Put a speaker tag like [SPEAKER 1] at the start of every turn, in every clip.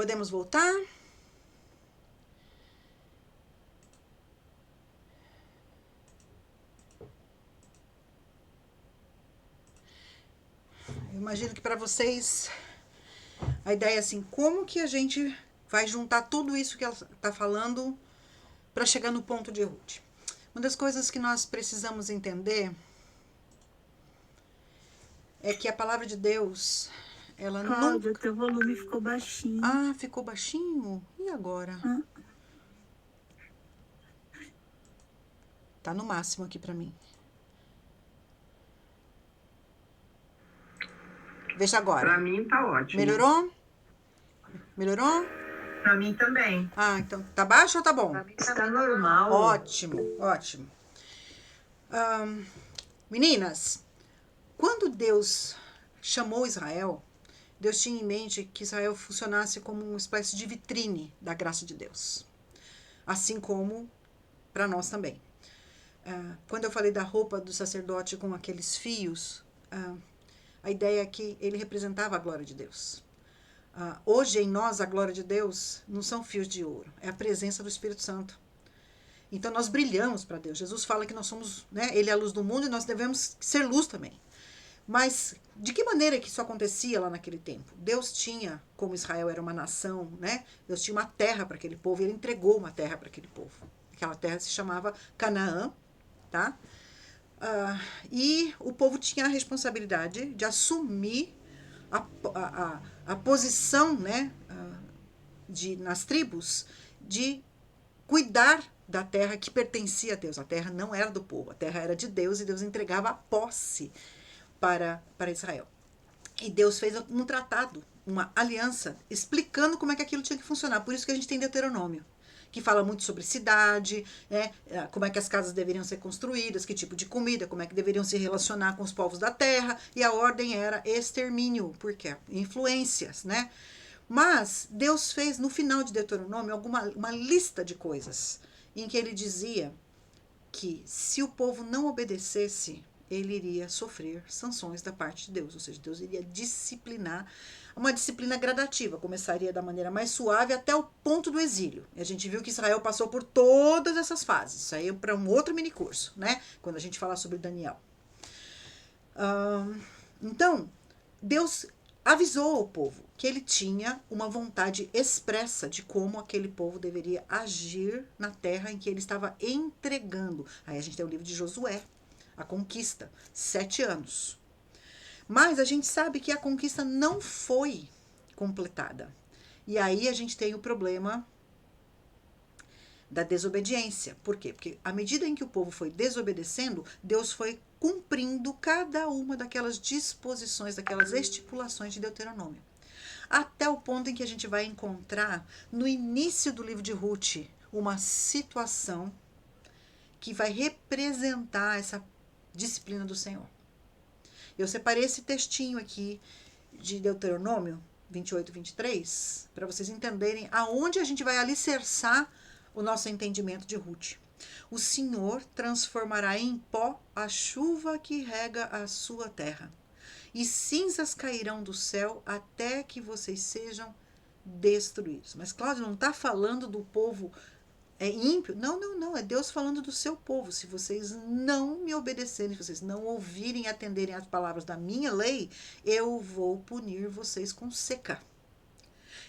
[SPEAKER 1] Podemos voltar? Eu imagino que para vocês a ideia é assim, como que a gente vai juntar tudo isso que ela está falando para chegar no ponto de Ruth? Uma das coisas que nós precisamos entender é que a palavra de Deus, ela
[SPEAKER 2] Cláudia,
[SPEAKER 1] nunca...
[SPEAKER 2] teu volume ficou baixinho.
[SPEAKER 1] Ah, ficou baixinho? E agora?
[SPEAKER 2] Ah,
[SPEAKER 1] Tá no máximo aqui para mim. Veja agora.
[SPEAKER 3] Pra mim tá ótimo.
[SPEAKER 1] Melhorou? Melhorou?
[SPEAKER 3] Pra mim também.
[SPEAKER 1] Ah, então tá baixo ou tá bom?
[SPEAKER 3] Está normal.
[SPEAKER 1] Ótimo, ótimo. Meninas, quando Deus chamou Israel, Deus tinha em mente que Israel funcionasse como uma espécie de vitrine da graça de Deus. Assim como para nós também. Quando eu falei da roupa do sacerdote com aqueles fios, a ideia é que ele representava a glória de Deus. Hoje em nós a glória de Deus não são fios de ouro, é a presença do Espírito Santo. Então nós brilhamos para Deus. Jesus fala que nós somos, né, ele é a luz do mundo e nós devemos ser luz também. Mas de que maneira que isso acontecia lá naquele tempo? Deus tinha, como Israel era uma nação, né? Deus tinha uma terra para aquele povo e ele entregou uma terra para aquele povo. Aquela terra se chamava Canaã, tá? E o povo tinha a responsabilidade de assumir a posição, né, nas tribos, de cuidar da terra que pertencia a Deus. A terra não era do povo, a terra era de Deus e Deus entregava a posse para Israel. E Deus fez um tratado, uma aliança, explicando como é que aquilo tinha que funcionar. Por isso que a gente tem Deuteronômio, que fala muito sobre cidade, né, como é que as casas deveriam ser construídas, que tipo de comida, como é que deveriam se relacionar com os povos da terra, e a ordem era extermínio, porque influências, né? Mas Deus fez, no final de Deuteronômio, uma lista de coisas em que ele dizia que se o povo não obedecesse, ele iria sofrer sanções da parte de Deus, ou seja, Deus iria disciplinar, uma disciplina gradativa, começaria da maneira mais suave até o ponto do exílio. E a gente viu que Israel passou por todas essas fases, isso aí é para um outro minicurso, né? Quando a gente falar sobre Daniel. Então, Deus avisou ao povo que ele tinha uma vontade expressa de como aquele povo deveria agir na terra em que ele estava entregando. Aí a gente tem o livro de Josué, a conquista, 7 anos. Mas a gente sabe que a conquista não foi completada. E aí a gente tem o problema da desobediência. Por quê? Porque à medida em que o povo foi desobedecendo, Deus foi cumprindo cada uma daquelas disposições, daquelas estipulações de Deuteronômio. Até o ponto em que a gente vai encontrar, no início do livro de Ruth, uma situação que vai representar essa disciplina do Senhor. Eu separei esse textinho aqui de Deuteronômio 28 e 23, para vocês entenderem aonde a gente vai alicerçar o nosso entendimento de Ruth. O Senhor transformará em pó a chuva que rega a sua terra, e cinzas cairão do céu até que vocês sejam destruídos. Mas Cláudio não está falando do povo ímpio? Não, não, não. É Deus falando do seu povo. Se vocês não me obedecerem, se vocês não ouvirem e atenderem às palavras da minha lei, eu vou punir vocês com seca.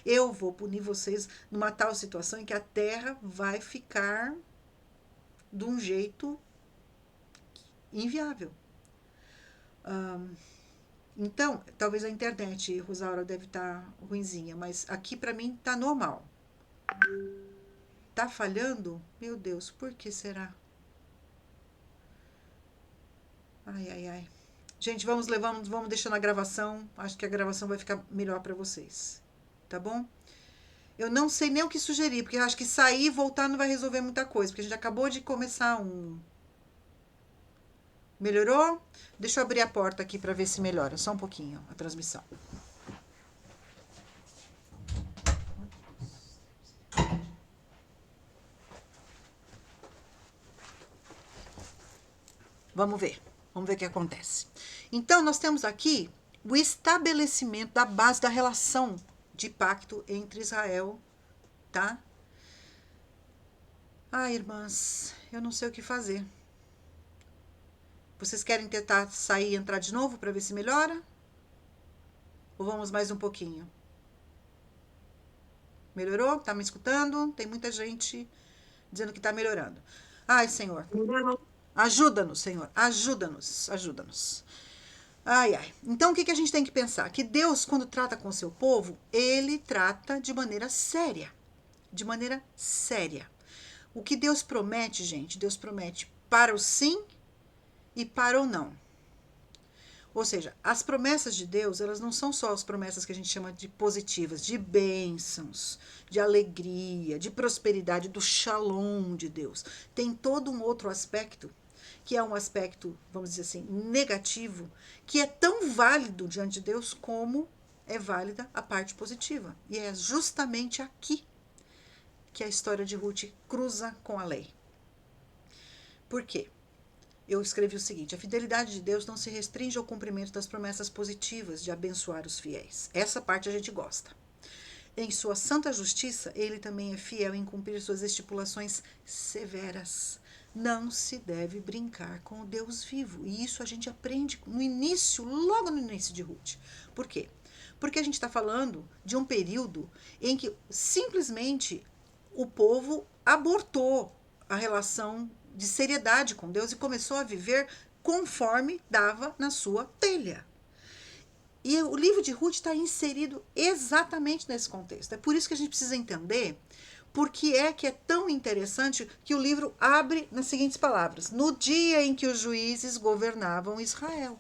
[SPEAKER 1] Eu vou punir vocês numa tal situação em que a terra vai ficar de um jeito inviável. Então, talvez a internet, Rosaura, deve estar ruinzinha, mas aqui para mim tá normal. Tá falhando? Meu Deus, por que será? Ai, ai, ai. Gente, vamos deixando a gravação. Acho que a gravação vai ficar melhor para vocês. Tá bom? Eu não sei nem o que sugerir, porque eu acho que sair e voltar não vai resolver muita coisa, porque a gente acabou de começar um... Melhorou? Deixa eu abrir a porta aqui para ver se melhora. Só um pouquinho a transmissão. Vamos ver o que acontece. Então, nós temos aqui o estabelecimento da base da relação de pacto entre Israel, tá? Irmãs, eu não sei o que fazer. Vocês querem tentar sair e entrar de novo para ver se melhora? Ou vamos mais um pouquinho? Melhorou? Tá me escutando? Tem muita gente dizendo que tá melhorando. Ai, Senhor. Ajuda-nos, Senhor. Ajuda-nos. Ajuda-nos. Ai. Então, o que a gente tem que pensar? Que Deus, quando trata com o seu povo, ele trata de maneira séria. De maneira séria. O que Deus promete, gente, Deus promete para o sim e para o não. Ou seja, as promessas de Deus, elas não são só as promessas que a gente chama de positivas, de bênçãos, de alegria, de prosperidade, do shalom de Deus. Tem todo um outro aspecto, que é um aspecto, vamos dizer assim, negativo, que é tão válido diante de Deus como é válida a parte positiva. E é justamente aqui que a história de Ruth cruza com a lei. Por quê? Eu escrevi o seguinte: a fidelidade de Deus não se restringe ao cumprimento das promessas positivas de abençoar os fiéis. Essa parte a gente gosta. Em sua santa justiça, ele também é fiel em cumprir suas estipulações severas. Não se deve brincar com o Deus vivo. E isso a gente aprende no início, logo no início de Ruth. Por quê? Porque a gente está falando de um período em que simplesmente o povo abortou a relação de seriedade com Deus e começou a viver conforme dava na sua telha. E o livro de Ruth está inserido exatamente nesse contexto. É por isso que a gente precisa entender por que é tão interessante que o livro abre nas seguintes palavras: no dia em que os juízes governavam Israel.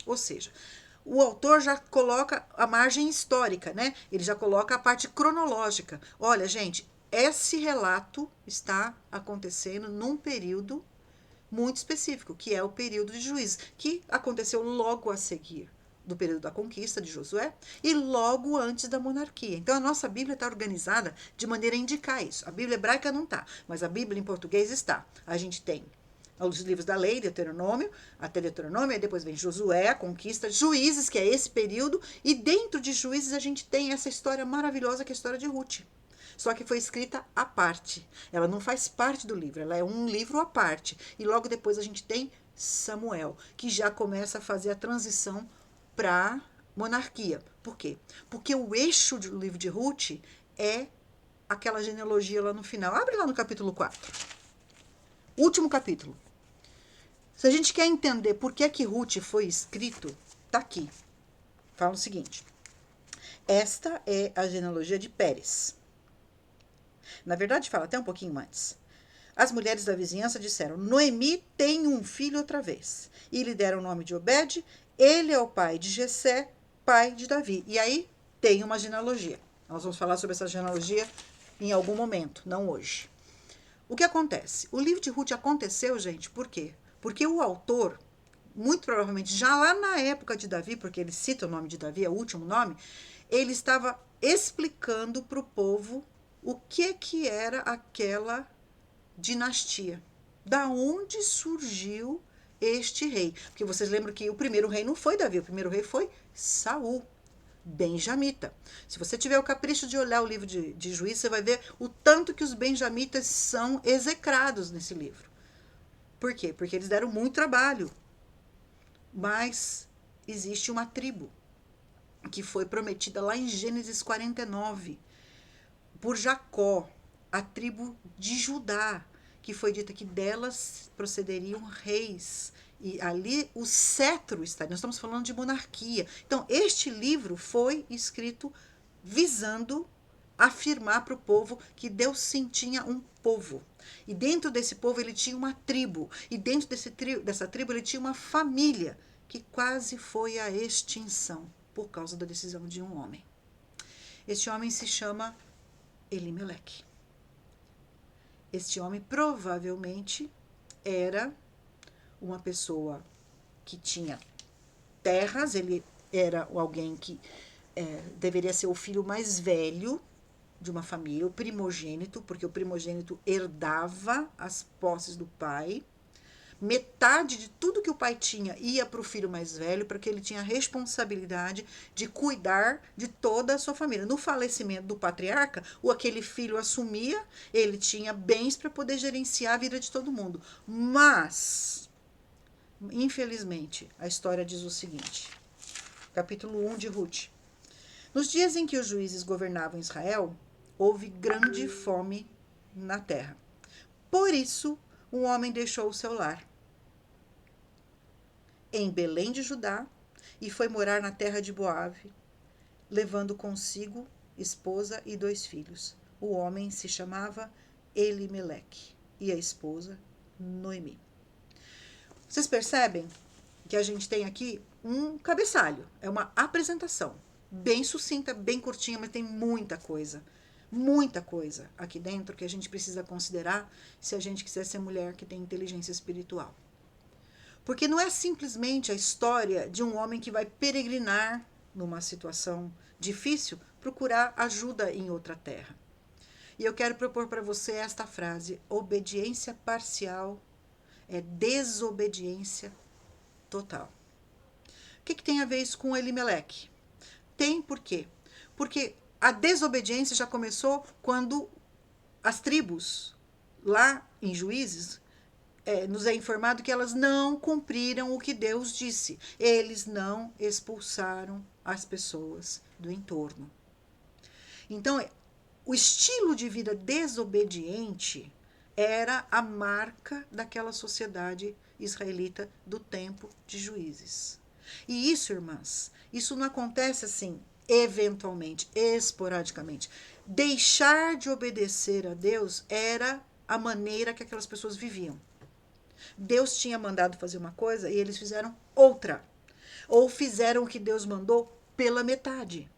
[SPEAKER 1] Ou seja, o autor já coloca a margem histórica, né? Ele já coloca a parte cronológica. Olha, gente, esse relato está acontecendo num período muito específico, que é o período de Juízes, que aconteceu logo a seguir do período da conquista de Josué e logo antes da monarquia. Então a nossa Bíblia está organizada de maneira a indicar isso. A Bíblia hebraica não está, mas a Bíblia em português está. A gente tem os livros da lei, Deuteronômio, até Deuteronômio, aí depois vem Josué, a conquista, Juízes, que é esse período, e dentro de Juízes a gente tem essa história maravilhosa que é a história de Ruth. Só que foi escrita à parte. Ela não faz parte do livro, ela é um livro à parte. E logo depois a gente tem Samuel, que já começa a fazer a transição para monarquia. Por quê? Porque o eixo do livro de Ruth é aquela genealogia lá no final. Abre lá no capítulo 4. Último capítulo. Se a gente quer entender por que Ruth foi escrito, tá aqui. Fala o seguinte: esta é a genealogia de Pérez. Na verdade, fala até um pouquinho antes. As mulheres da vizinhança disseram: Noemi tem um filho outra vez. E lhe deram o nome de Obed. Ele é o pai de Jessé, pai de Davi. E aí tem uma genealogia. Nós vamos falar sobre essa genealogia em algum momento, não hoje. O que acontece? O livro de Ruth aconteceu, gente, por quê? Porque o autor, muito provavelmente já lá na época de Davi, porque ele cita o nome de Davi, é o último nome, ele estava explicando para o povo o que era aquela dinastia. Da onde surgiu este rei? Porque vocês lembram que o primeiro rei não foi Davi, o primeiro rei foi Saul, benjamita. Se você tiver o capricho de olhar o livro de Juízes, você vai ver o tanto que os benjamitas são execrados nesse livro. Por quê? Porque eles deram muito trabalho. Mas existe uma tribo que foi prometida lá em Gênesis 49 por Jacó, a tribo de Judá, que foi dita que delas procederiam reis. E ali o cetro estaria. Nós estamos falando de monarquia. Então, este livro foi escrito visando afirmar para o povo que Deus sim tinha um povo. E dentro desse povo ele tinha uma tribo. E dentro dessa tribo ele tinha uma família que quase foi à extinção por causa da decisão de um homem. Este homem se chama Elimeleque. Este homem provavelmente era uma pessoa que tinha terras, ele era alguém que deveria ser o filho mais velho de uma família, o primogênito, porque o primogênito herdava as posses do pai, Metade de tudo que o pai tinha ia para o filho mais velho, porque ele tinha a responsabilidade de cuidar de toda a sua família. No falecimento do patriarca, aquele filho assumia, ele tinha bens para poder gerenciar a vida de todo mundo. Mas, infelizmente, a história diz o seguinte, capítulo 1 de Ruth. Nos dias em que os juízes governavam Israel, houve grande fome na terra. Por isso, um homem deixou o seu lar em Belém de Judá e foi morar na terra de Moabe, levando consigo esposa e 2 filhos. O homem se chamava Elimeleque e a esposa Noemi. Vocês percebem que a gente tem aqui um cabeçalho, é uma apresentação bem sucinta, bem curtinha, mas tem muita coisa aqui dentro que a gente precisa considerar se a gente quiser ser mulher que tem inteligência espiritual. Porque não é simplesmente a história de um homem que vai peregrinar numa situação difícil, procurar ajuda em outra terra. E eu quero propor para você esta frase: obediência parcial é desobediência total. O que tem a ver isso com Elimeleque? Tem por quê? Porque a desobediência já começou quando as tribos, lá em Juízes, nos é informado que elas não cumpriram o que Deus disse. Eles não expulsaram as pessoas do entorno. Então, o estilo de vida desobediente era a marca daquela sociedade israelita do tempo de Juízes. E isso, irmãs, isso não acontece assim, eventualmente, esporadicamente. Deixar de obedecer a Deus era a maneira que aquelas pessoas viviam. Deus tinha mandado fazer uma coisa e eles fizeram outra. Ou fizeram o que Deus mandou pela metade.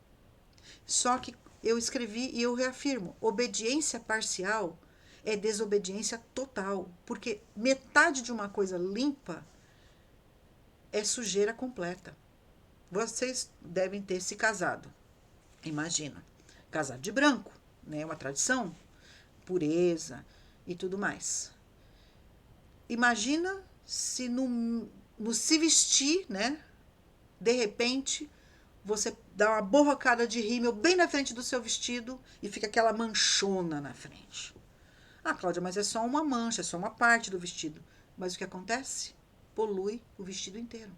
[SPEAKER 1] Só que eu escrevi e eu reafirmo, obediência parcial é desobediência total, porque metade de uma coisa limpa é sujeira completa. Vocês devem ter se casado. Imagina, casar de branco, né? Uma tradição, pureza e tudo mais. Imagina se no se vestir, né? De repente, você dá uma borrocada de rímel bem na frente do seu vestido e fica aquela manchona na frente. Ah, Cláudia, mas é só uma mancha, é só uma parte do vestido. Mas o que acontece? Polui o vestido inteiro.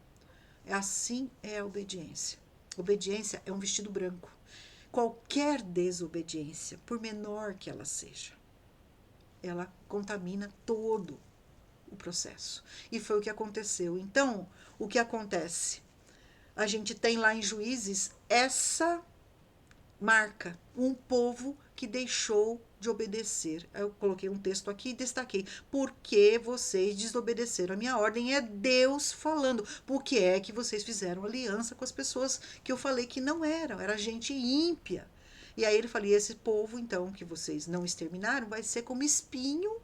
[SPEAKER 1] Assim é a obediência. Obediência é um vestido branco. Qualquer desobediência, por menor que ela seja, ela contamina todo o processo. E foi o que aconteceu. Então, o que acontece? A gente tem lá em Juízes essa marca, um povo que deixou de obedecer. Eu coloquei um texto aqui e destaquei: porque vocês desobedeceram a minha ordem? É Deus falando. Por que é que vocês fizeram aliança com as pessoas que eu falei que não eram? Era gente ímpia. E aí ele falou: e esse povo, então, que vocês não exterminaram, vai ser como espinho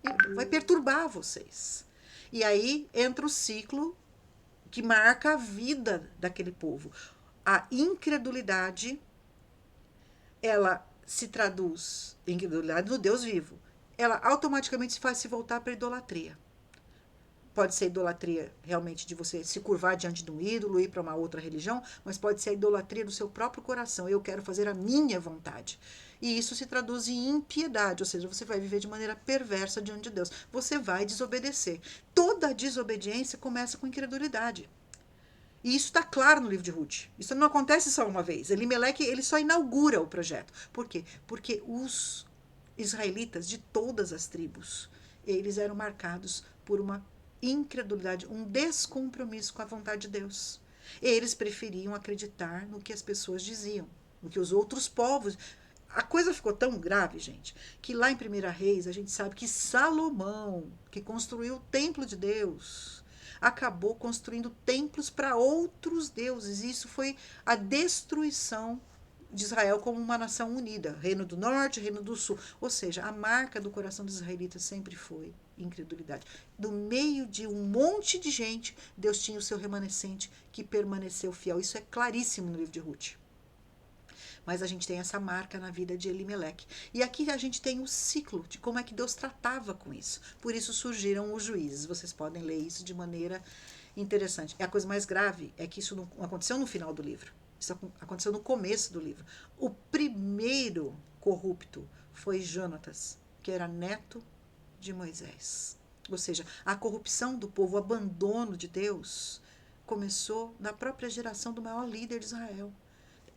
[SPEAKER 1] e vai perturbar vocês. E aí entra o ciclo que marca a vida daquele povo. A incredulidade, ela se traduz em incredulidade no Deus vivo. Ela automaticamente se faz se voltar para a idolatria. Pode ser idolatria realmente de você se curvar diante de um ídolo, ir para uma outra religião, mas pode ser a idolatria do seu próprio coração. Eu quero fazer a minha vontade. E isso se traduz em impiedade, ou seja, você vai viver de maneira perversa diante de Deus. Você vai desobedecer. Toda desobediência começa com incredulidade. E isso está claro no livro de Ruth. Isso não acontece só uma vez. Elimeleque, ele só inaugura o projeto. Por quê? Porque os israelitas de todas as tribos, eles eram marcados por uma incredulidade, um descompromisso com a vontade de Deus. Eles preferiam acreditar no que as pessoas diziam, no que os outros povos... A coisa ficou tão grave, gente, que lá em 1 Reis a gente sabe que Salomão, que construiu o templo de Deus, acabou construindo templos para outros deuses. E isso foi a destruição de Israel como uma nação unida. Reino do Norte, Reino do Sul. Ou seja, a marca do coração dos israelitas sempre foi incredulidade. No meio de um monte de gente, Deus tinha o seu remanescente que permaneceu fiel. Isso é claríssimo no livro de Ruth. Mas a gente tem essa marca na vida de Elimeleque. E aqui a gente tem o ciclo de como é que Deus tratava com isso. Por isso surgiram os juízes. Vocês podem ler isso de maneira interessante. E a coisa mais grave é que isso não aconteceu no final do livro. Isso aconteceu no começo do livro. O primeiro corrupto foi Jonatas, que era neto de Moisés. Ou seja, a corrupção do povo, o abandono de Deus, começou na própria geração do maior líder de Israel.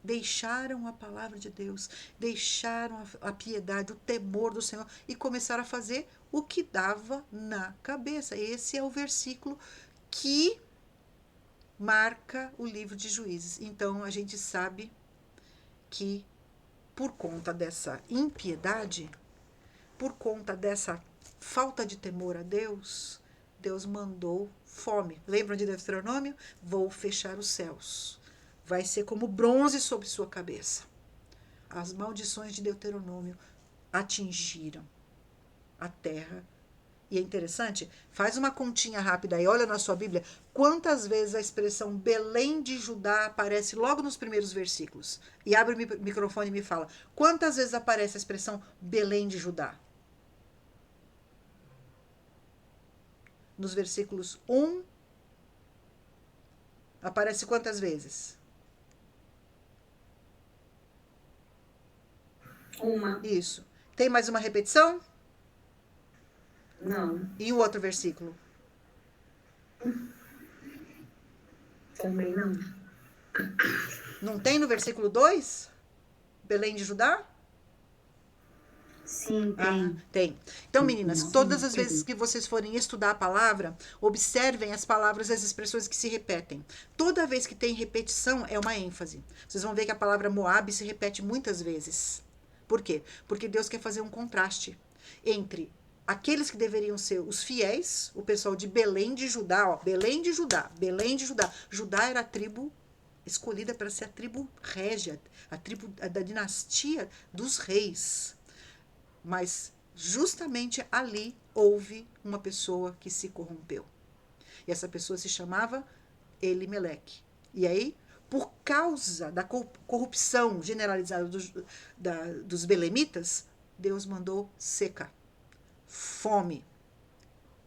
[SPEAKER 1] Deixaram a palavra de Deus, deixaram a piedade, o temor do Senhor e começaram a fazer o que dava na cabeça. Esse é o versículo que marca o livro de Juízes. Então a gente sabe que por conta dessa impiedade, por conta dessa falta de temor a Deus, Deus mandou fome. Lembram de Deuteronômio? Vou fechar os céus. Vai ser como bronze sobre sua cabeça. As maldições de Deuteronômio atingiram a terra. E é interessante, faz uma continha rápida e olha na sua Bíblia quantas vezes a expressão Belém de Judá aparece logo nos primeiros versículos. E abre o microfone e me fala, quantas vezes aparece a expressão Belém de Judá? Nos versículos 1, aparece quantas vezes?
[SPEAKER 2] Uma.
[SPEAKER 1] Isso. Tem mais uma repetição?
[SPEAKER 2] Não.
[SPEAKER 1] E o outro versículo?
[SPEAKER 2] Também não.
[SPEAKER 1] Não tem no versículo 2? Belém de Judá?
[SPEAKER 2] Sim, tem.
[SPEAKER 1] Tem. Então, meninas,
[SPEAKER 2] Sim,
[SPEAKER 1] todas as
[SPEAKER 2] tem.
[SPEAKER 1] vezes que vocês forem estudar a palavra, observem as palavras e as expressões que se repetem. Toda vez que tem repetição, é uma ênfase. Vocês vão ver que a palavra Moabe se repete muitas vezes. Por quê? Porque Deus quer fazer um contraste entre aqueles que deveriam ser os fiéis, o pessoal de Belém de Judá, ó, Belém de Judá, Belém de Judá. Judá era a tribo escolhida para ser a tribo régia, a tribo da dinastia dos reis. Mas justamente ali houve uma pessoa que se corrompeu. E essa pessoa se chamava Elimeleque. E aí, por causa da corrupção generalizada dos belemitas, Deus mandou seca, fome,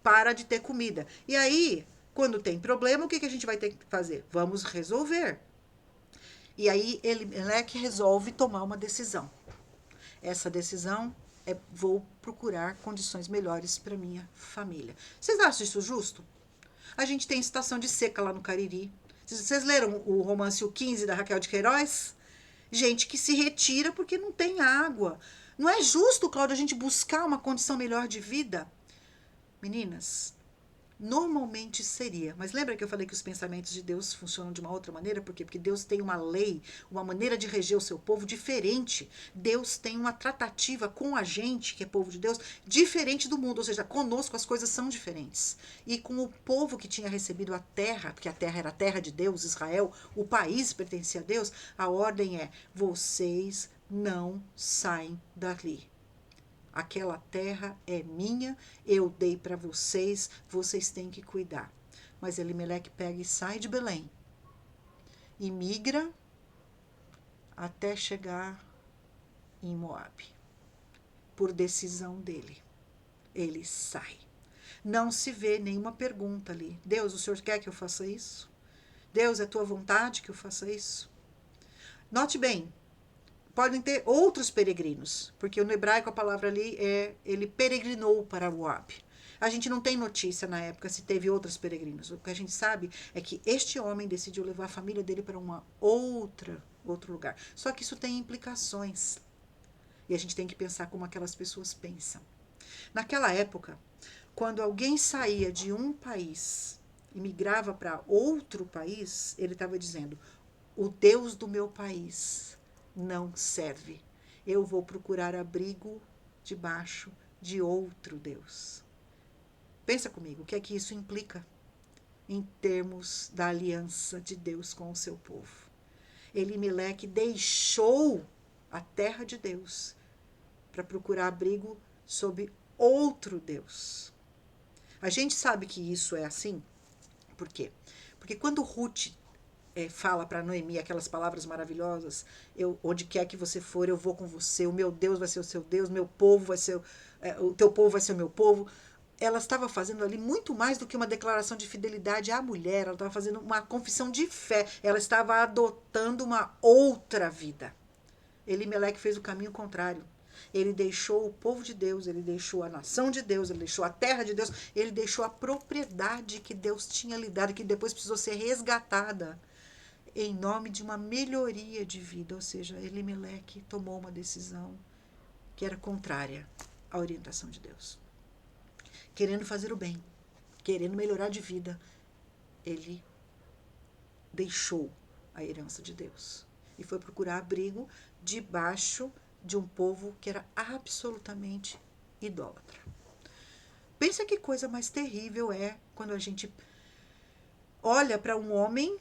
[SPEAKER 1] para de ter comida. E aí, quando tem problema, o que a gente vai ter que fazer? Vamos resolver. E aí, Elimeleque resolve tomar uma decisão. Essa decisão é: vou procurar condições melhores para minha família. Vocês acham isso justo? A gente tem estação de seca lá no Cariri. Vocês leram o romance O 15 da Raquel de Queiroz? Gente que se retira porque não tem água. Não é justo, Cláudia, a gente buscar uma condição melhor de vida? Meninas, normalmente seria. Mas lembra que eu falei que os pensamentos de Deus funcionam de uma outra maneira? Por quê? Porque Deus tem uma lei, uma maneira de reger o seu povo diferente. Deus tem uma tratativa com a gente, que é povo de Deus, diferente do mundo. Ou seja, conosco as coisas são diferentes. E com o povo que tinha recebido a terra, porque a terra era a terra de Deus, Israel, o país pertencia a Deus, a ordem é: vocês não saem dali. Aquela terra é minha, eu dei para vocês, vocês têm que cuidar. Mas Elimeleque pega e sai de Belém e migra até chegar em Moabe. Por decisão dele. Ele sai. Não se vê nenhuma pergunta ali. Deus, o Senhor quer que eu faça isso? Deus, é tua vontade que eu faça isso? Note bem, podem ter outros peregrinos, porque no hebraico a palavra ali é ele peregrinou para Moabe. A gente não tem notícia na época se teve outros peregrinos. O que a gente sabe é que este homem decidiu levar a família dele para outro lugar. Só que isso tem implicações. E a gente tem que pensar como aquelas pessoas pensam. Naquela época, quando alguém saía de um país e migrava para outro país, ele estava dizendo: o Deus do meu país não serve. Eu vou procurar abrigo debaixo de outro Deus. Pensa comigo, o que é que isso implica em termos da aliança de Deus com o seu povo? Elimeleque deixou a terra de Deus para procurar abrigo sob outro Deus. A gente sabe que isso é assim. Por quê? Porque quando Ruth fala para Noemi aquelas palavras maravilhosas, onde quer que você for, eu vou com você, o meu Deus vai ser o seu Deus, meu povo vai ser, o teu povo vai ser o meu povo. Ela estava fazendo ali muito mais do que uma declaração de fidelidade à mulher, ela estava fazendo uma confissão de fé, ela estava adotando uma outra vida. Elimeleque fez o caminho contrário. Ele deixou o povo de Deus, ele deixou a nação de Deus, ele deixou a terra de Deus, ele deixou a propriedade que Deus tinha lhe dado, que depois precisou ser resgatada em nome de uma melhoria de vida. Ou seja, Elimeleque tomou uma decisão que era contrária à orientação de Deus. Querendo fazer o bem, querendo melhorar de vida, ele deixou a herança de Deus e foi procurar abrigo debaixo de um povo que era absolutamente idólatra. Pensa que coisa mais terrível é quando a gente olha para um homem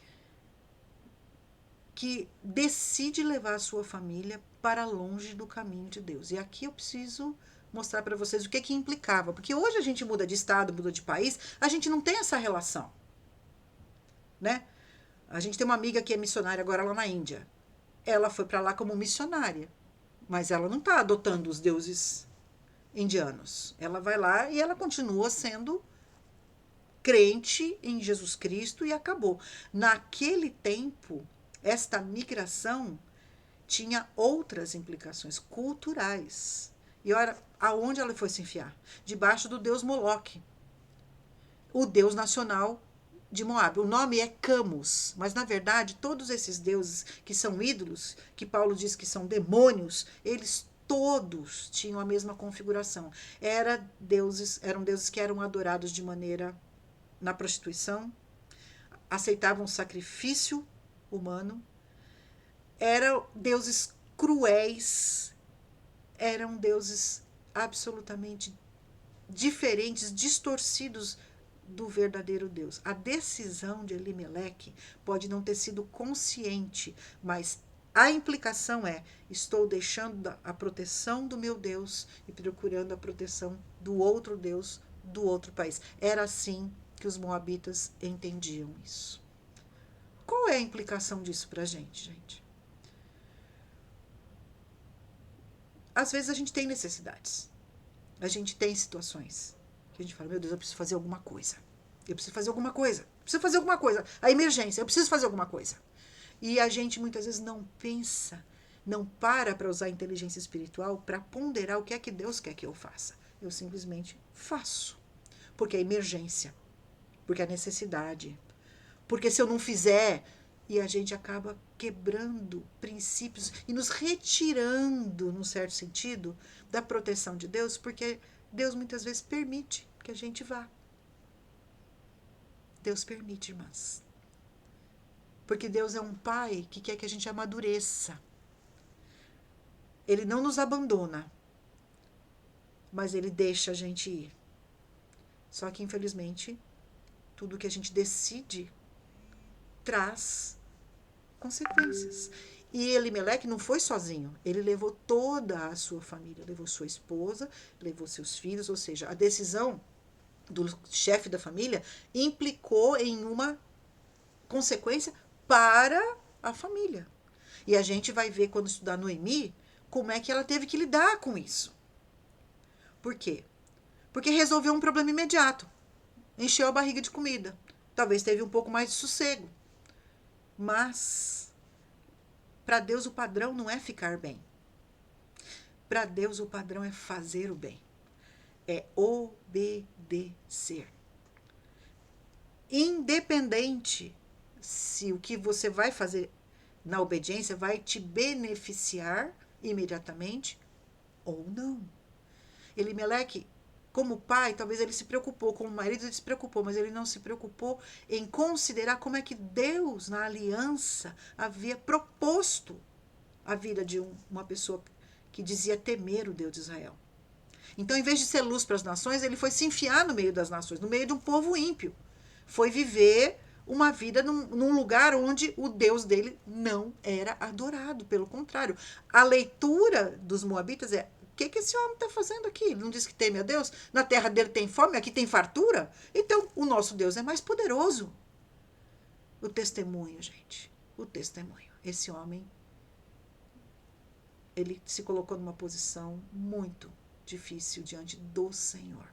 [SPEAKER 1] que decide levar a sua família para longe do caminho de Deus. E aqui eu preciso mostrar para vocês o que implicava, porque hoje a gente muda de estado, muda de país, a gente não tem essa relação, né? A gente tem uma amiga que é missionária agora lá na Índia. Ela foi para lá como missionária, mas ela não está adotando os deuses indianos. Ela vai lá e ela continua sendo crente em Jesus Cristo e acabou. Naquele tempo, esta migração tinha outras implicações culturais. E olha aonde ela foi se enfiar. Debaixo do deus Moloque, o deus nacional de Moab. O nome é Camus, mas na verdade todos esses deuses que são ídolos, que Paulo diz que são demônios, eles todos tinham a mesma configuração. Eram deuses que eram adorados de maneira na prostituição, aceitavam sacrifício humano, eram deuses cruéis, eram deuses absolutamente diferentes, distorcidos do verdadeiro Deus. A decisão de Elimeleque pode não ter sido consciente, mas a implicação é: estou deixando a proteção do meu Deus e procurando a proteção do outro Deus do outro país. Era assim que os moabitas entendiam isso. Qual é a implicação disso para a gente? Às vezes a gente tem necessidades, a gente tem situações que a gente fala: meu Deus, eu preciso fazer alguma coisa. Eu preciso fazer alguma coisa. Preciso fazer alguma coisa. A emergência, eu preciso fazer alguma coisa. E a gente muitas vezes não pensa, não para usar a inteligência espiritual para ponderar o que é que Deus quer que eu faça. Eu simplesmente faço. Porque é emergência. Porque é necessidade. Porque se eu não fizer, e a gente acaba quebrando princípios e nos retirando, num certo sentido, da proteção de Deus, porque Deus muitas vezes permite que a gente vá. Deus permite, irmãs. Porque Deus é um pai que quer que a gente amadureça. Ele não nos abandona, mas ele deixa a gente ir. Só que, infelizmente, tudo que a gente decide traz consequências. E Elimeleque não foi sozinho. Ele levou toda a sua família, levou sua esposa, levou seus filhos, ou seja, a decisão do chefe da família implicou em uma consequência para a família. E a gente vai ver, quando estudar Noemi, como é que ela teve que lidar com isso. Por quê? Porque resolveu um problema imediato. Encheu a barriga de comida. Talvez teve um pouco mais de sossego. Mas, para Deus, o padrão não é ficar bem. Para Deus, o padrão é fazer o bem. É obedecer. Independente se o que você vai fazer na obediência vai te beneficiar imediatamente ou não. Elimeleque, como pai, talvez ele se preocupou, como marido ele se preocupou, mas ele não se preocupou em considerar como é que Deus, na aliança, havia proposto a vida de uma pessoa que dizia temer o Deus de Israel. Então, em vez de ser luz para as nações, ele foi se enfiar no meio das nações, no meio de um povo ímpio. Foi viver uma vida num lugar onde o Deus dele não era adorado. Pelo contrário, a leitura dos moabitas é: o que esse homem está fazendo aqui? Ele não diz que teme a Deus? Na terra dele tem fome, aqui tem fartura? Então, o nosso Deus é mais poderoso. O testemunho, gente. O testemunho. Esse homem, ele se colocou numa posição muito difícil diante do Senhor.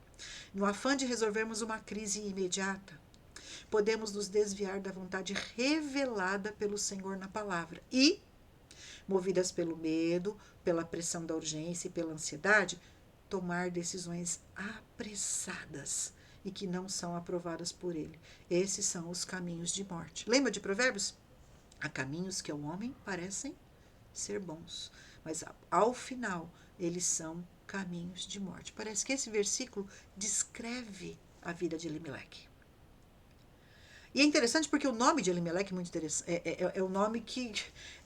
[SPEAKER 1] No afã de resolvermos uma crise imediata, podemos nos desviar da vontade revelada pelo Senhor na palavra e, movidas pelo medo, pela pressão da urgência e pela ansiedade, tomar decisões apressadas e que não são aprovadas por ele. Esses são os caminhos de morte. Lembra de Provérbios? Há caminhos que ao homem parecem ser bons, mas ao final eles são caminhos de morte. Parece que esse versículo descreve a vida de Elimeleque. E é interessante porque o nome de Elimeleque é muito interessante. É um nome que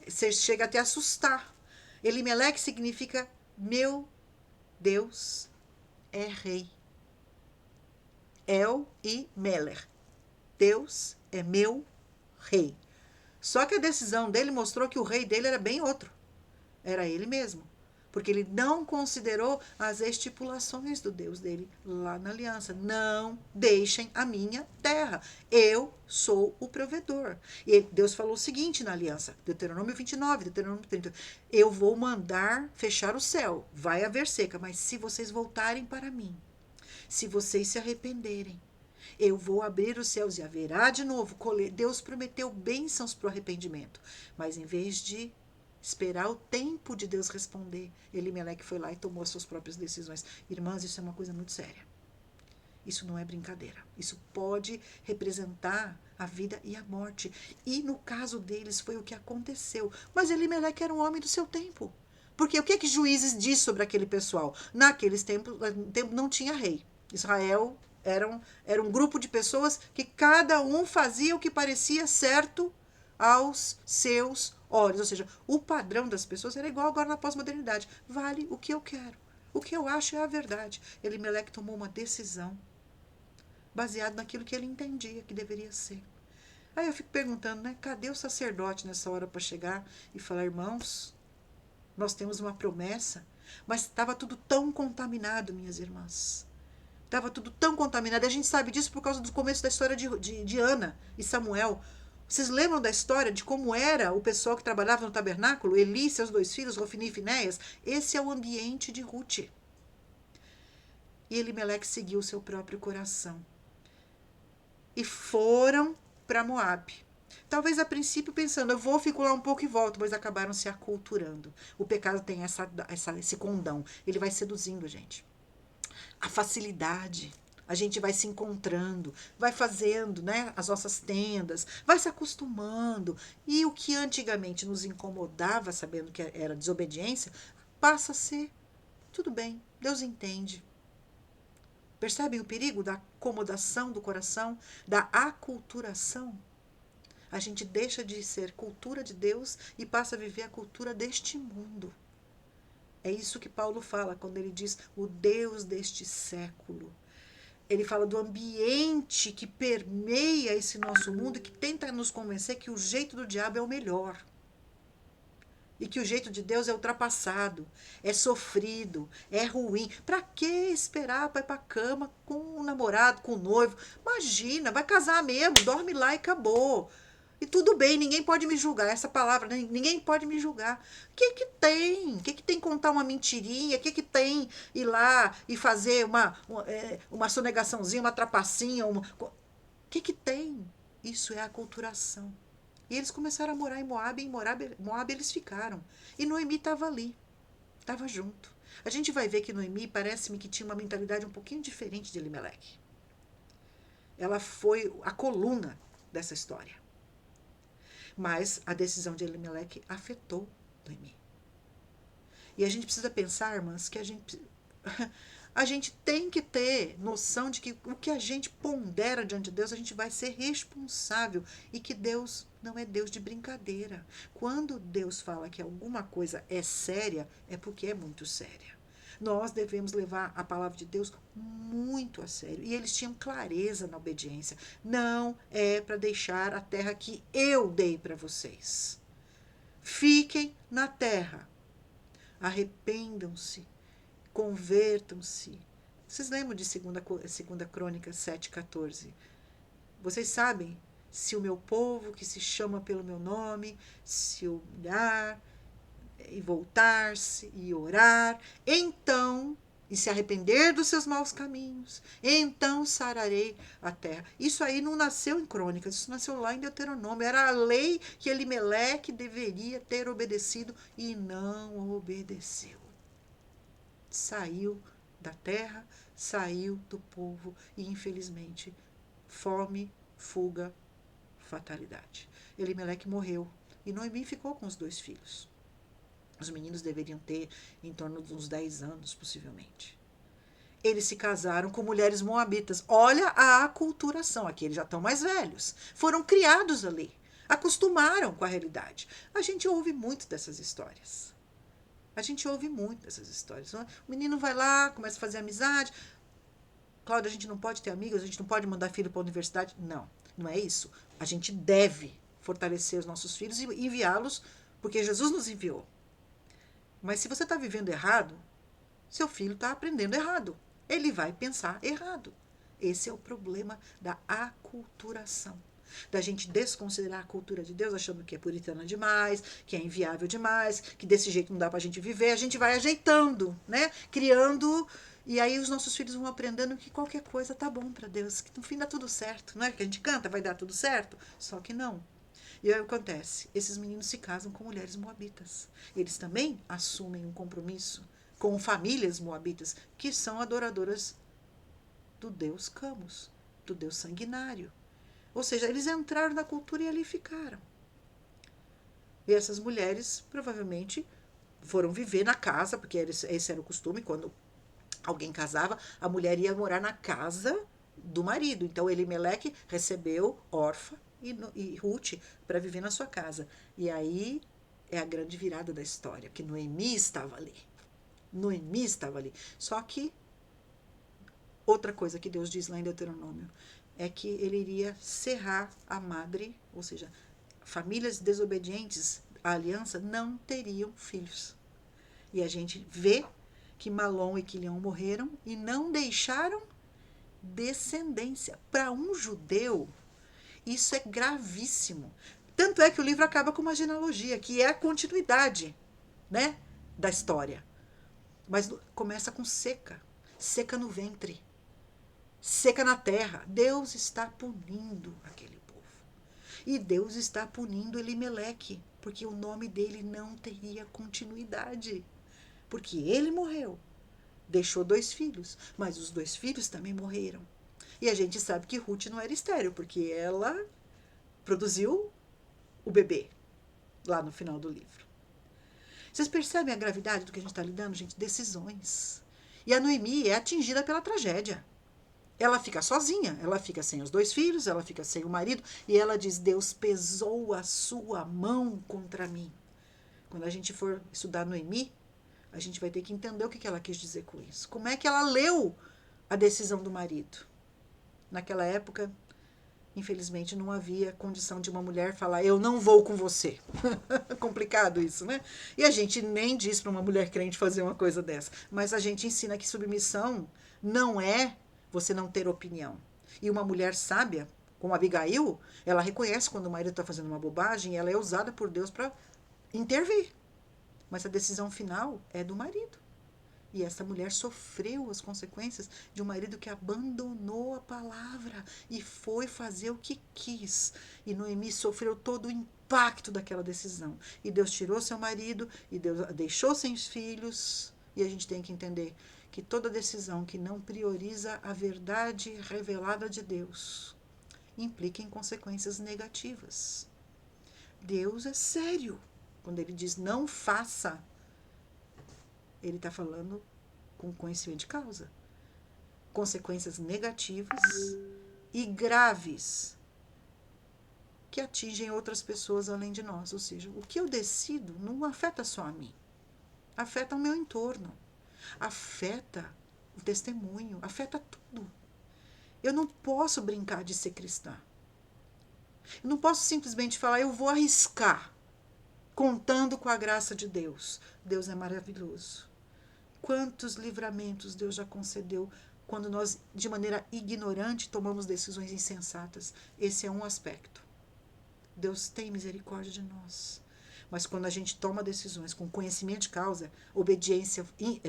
[SPEAKER 1] você chega até a assustar. Elimeleque significa meu Deus é rei. El e Meler. Deus é meu rei. Só que a decisão dele mostrou que o rei dele era bem outro. Era ele mesmo. Porque ele não considerou as estipulações do Deus dele lá na aliança. Não deixem a minha terra. Eu sou o provedor. E Deus falou o seguinte na aliança. Deuteronômio 29, Deuteronômio 30. Eu vou mandar fechar o céu. Vai haver seca. Mas se vocês voltarem para mim, se vocês se arrependerem, eu vou abrir os céus e haverá de novo. Deus prometeu bênçãos para o arrependimento. Mas em vez de esperar o tempo de Deus responder, Elimeleque foi lá e tomou as suas próprias decisões. Irmãs, isso é uma coisa muito séria. Isso não é brincadeira. Isso pode representar a vida e a morte. E no caso deles foi o que aconteceu. Mas Elimeleque era um homem do seu tempo. Porque o que Juízes diz sobre aquele pessoal? Naqueles tempos não tinha rei. Israel era um grupo de pessoas que cada um fazia o que parecia certo aos seus olhos. Ou seja, o padrão das pessoas era igual agora na pós-modernidade. Vale o que eu quero. O que eu acho é a verdade. Elimeleque tomou uma decisão baseada naquilo que ele entendia que deveria ser. Aí eu fico perguntando, né? Cadê o sacerdote nessa hora para chegar e falar, irmãos, nós temos uma promessa, mas estava tudo tão contaminado, minhas irmãs. Estava tudo tão contaminado. A gente sabe disso por causa do começo da história de Ana e Samuel. Vocês lembram da história de como era o pessoal que trabalhava no tabernáculo? Eli, seus 2 filhos, Rofini e Finéias. Esse é o ambiente de Ruth. E Elimeleque seguiu o seu próprio coração. E foram para Moabe. Talvez a princípio pensando, eu vou, fico lá um pouco e volto, mas acabaram se aculturando. O pecado tem esse condão. Ele vai seduzindo a gente. A facilidade. A gente vai se encontrando, vai fazendo, né, as nossas tendas, vai se acostumando. E o que antigamente nos incomodava, sabendo que era desobediência, passa a ser tudo bem, Deus entende. Percebem o perigo da acomodação do coração, da aculturação? A gente deixa de ser cultura de Deus e passa a viver a cultura deste mundo. É isso que Paulo fala quando ele diz o Deus deste século. Ele fala do ambiente que permeia esse nosso mundo e que tenta nos convencer que o jeito do diabo é o melhor. E que o jeito de Deus é ultrapassado, é sofrido, é ruim. Para que esperar para ir para a cama com o namorado, com o noivo? Imagina, vai casar mesmo, dorme lá e acabou. E tudo bem, ninguém pode me julgar. Essa palavra, né? Ninguém pode me julgar. O que tem? O que tem contar uma mentirinha? O que tem ir lá e fazer uma sonegaçãozinha, uma trapacinha? O que tem? Isso é aculturação. E eles começaram a morar em Moabe, e em Moabe eles ficaram. E Noemi estava ali, estava junto. A gente vai ver que Noemi parece-me que tinha uma mentalidade um pouquinho diferente de Elimeleque. Ela foi a coluna dessa história. Mas a decisão de Elimeleque afetou Noemi. E a gente precisa pensar, irmãs, que a gente tem que ter noção de que o que a gente pondera diante de Deus, a gente vai ser responsável. E que Deus não é Deus de brincadeira. Quando Deus fala que alguma coisa é séria, é porque é muito séria. Nós devemos levar a palavra de Deus muito a sério. E eles tinham clareza na obediência. Não é para deixar a terra que eu dei para vocês. Fiquem na terra. Arrependam-se. Convertam-se. Vocês lembram de 2 Crônicas 7,14? Vocês sabem, se o meu povo, que se chama pelo meu nome, se humilhar e voltar-se e orar, então, e se arrepender dos seus maus caminhos, então sararei a terra. Isso aí não nasceu em Crônicas, isso nasceu lá em Deuteronômio. Era a lei que Elimeleque deveria ter obedecido e não obedeceu. Saiu da terra, saiu do povo e, infelizmente, fome, fuga, fatalidade. Elimeleque morreu e Noemi ficou com os 2 filhos. Os meninos deveriam ter em torno de uns 10 anos, possivelmente. Eles se casaram com mulheres moabitas. Olha a aculturação. Aqui eles já estão mais velhos. Foram criados ali. Acostumaram com a realidade. A gente ouve muito dessas histórias. A gente ouve muito dessas histórias. O menino vai lá, começa a fazer amizade. Cláudia, a gente não pode ter amigos, a gente não pode mandar filho para a universidade. Não, não é isso. A gente deve fortalecer os nossos filhos e enviá-los, porque Jesus nos enviou. Mas se você está vivendo errado, seu filho está aprendendo errado. Ele vai pensar errado. Esse é o problema da aculturação. Da gente desconsiderar a cultura de Deus, achando que é puritana demais, que é inviável demais, que desse jeito não dá pra gente viver. A gente vai ajeitando, né? Criando. E aí os nossos filhos vão aprendendo que qualquer coisa tá bom para Deus, que no fim dá tudo certo. Não é que a gente canta, vai dar tudo certo? Só que não. E aí o que acontece? Esses meninos se casam com mulheres moabitas. Eles também assumem um compromisso com famílias moabitas, que são adoradoras do Deus Camus, do Deus sanguinário. Ou seja, eles entraram na cultura e ali ficaram. E essas mulheres provavelmente foram viver na casa, porque esse era o costume, quando alguém casava, a mulher ia morar na casa do marido. Então Elimeleque recebeu Orfa e Ruth para viver na sua casa. E aí é a grande virada da história, porque Noemi estava ali. Noemi estava ali. Só que outra coisa que Deus diz lá em Deuteronômio é que ele iria cerrar a madre, ou seja, famílias desobedientes à aliança não teriam filhos. E a gente vê que Malom e Quilion morreram e não deixaram descendência. Para um judeu, isso é gravíssimo. Tanto é que o livro acaba com uma genealogia, que é a continuidade, né, da história. Mas começa com seca. Seca no ventre. Seca na terra. Deus está punindo aquele povo. E Deus está punindo Elimeleque, porque o nome dele não teria continuidade. Porque ele morreu. Deixou 2 filhos, mas os 2 filhos também morreram. E a gente sabe que Ruth não era estéril, porque ela produziu o bebê lá no final do livro. Vocês percebem a gravidade do que a gente está lidando, gente? Decisões. E a Noemi é atingida pela tragédia. Ela fica sozinha, ela fica sem os 2 filhos, ela fica sem o marido, e ela diz, Deus pesou a sua mão contra mim. Quando a gente for estudar Noemi, a gente vai ter que entender o que ela quis dizer com isso. Como é que ela leu a decisão do marido? Naquela época, infelizmente, não havia condição de uma mulher falar, eu não vou com você. Complicado isso, né? E a gente nem diz para uma mulher crente fazer uma coisa dessa. Mas a gente ensina que submissão não é você não ter opinião. E uma mulher sábia, como Abigail, ela reconhece quando o marido está fazendo uma bobagem e ela é usada por Deus para intervir. Mas a decisão final é do marido. E essa mulher sofreu as consequências de um marido que abandonou a palavra e foi fazer o que quis. E Noemi sofreu todo o impacto daquela decisão. E Deus tirou seu marido, e Deus a deixou sem os filhos. E a gente tem que entender que toda decisão que não prioriza a verdade revelada de Deus implica em consequências negativas. Deus é sério. Quando ele diz não faça, ele está falando com conhecimento de causa. Consequências negativas e graves que atingem outras pessoas além de nós. Ou seja, o que eu decido não afeta só a mim. Afeta o meu entorno. Afeta o testemunho. Afeta tudo. Eu não posso brincar de ser cristã. Eu não posso simplesmente falar, eu vou arriscar, contando com a graça de Deus. Deus é maravilhoso. Quantos livramentos Deus já concedeu quando nós, de maneira ignorante, tomamos decisões insensatas. Esse é um aspecto. Deus tem misericórdia de nós. Mas quando a gente toma decisões com conhecimento de causa,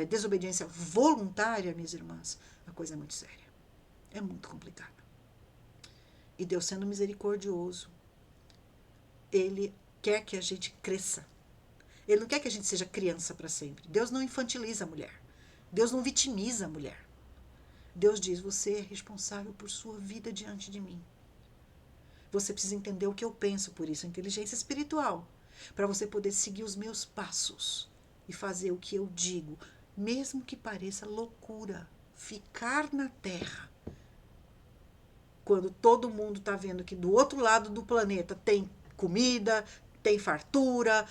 [SPEAKER 1] desobediência voluntária, minhas irmãs, a coisa é muito séria. É muito complicado. E Deus, sendo misericordioso, Ele quer que a gente cresça. Ele não quer que a gente seja criança para sempre. Deus não infantiliza a mulher. Deus não vitimiza a mulher. Deus diz, você é responsável por sua vida diante de mim. Você precisa entender o que eu penso, por isso, inteligência espiritual. Para você poder seguir os meus passos e fazer o que eu digo, mesmo que pareça loucura, ficar na terra. Quando todo mundo está vendo que do outro lado do planeta tem comida, tem fartura,